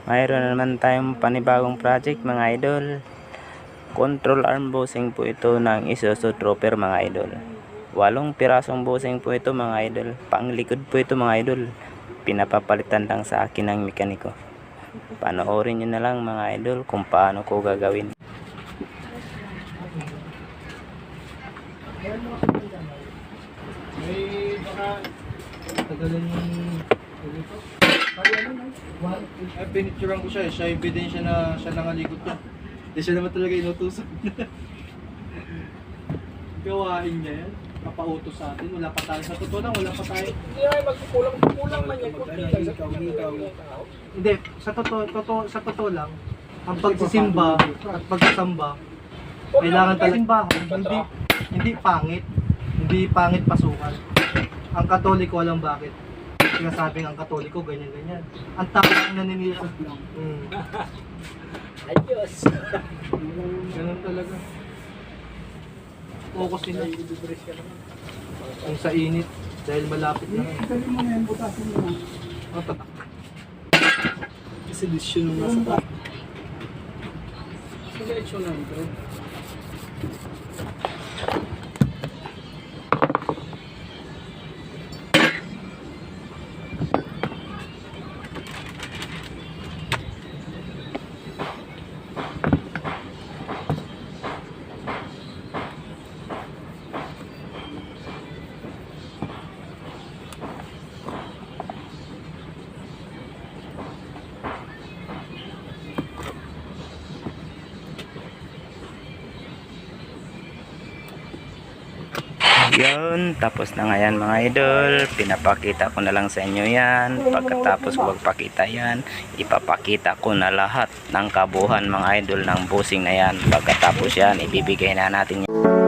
Mayroon na naman tayong panibagong project mga idol. Control arm bushing po ito ng Isuzu Trooper mga idol. 8 pirasong bushing po ito mga idol. Panglikod po ito mga idol. Pinapapalitan lang sa akin ng mekaniko. Panoorin nyo na lang mga idol kung paano ko gagawin. Ay, pinicturean ko siya eh. Siya ebidensya na siya nangalikot niya. Hindi siya naman talaga inutusan. Gawain niya yan. Papautos sa atin. Wala pa tayo. Sa totoo lang, wala pa tayo. Hindi ay magkukulang man yan. Hindi, sa totoo lang, ang pagsisimba at pagsasamba, kailangan talaga simbahan. Hindi pangit. Hindi pangit pasukan. Ang Katoliko alam bakit. Sinasabing ang Katoliko ganyan-ganyan. Ang tao ang naninira. Adios. Ganun talaga. Focus nila. Ang sa init dahil malapit na. Dali mo na yan, butasin mo na. Kasi desisyon nung nasa pa. Sa direksyon na ito. Yun, tapos na nga yan mga idol. Pinapakita ko na lang sa inyo yan. Pagkatapos ko magpakita yan, ipapakita ko na lahat ng kabuuan mga idol ng bushing na yan. Pagkatapos yan, ibibigay na natin yan.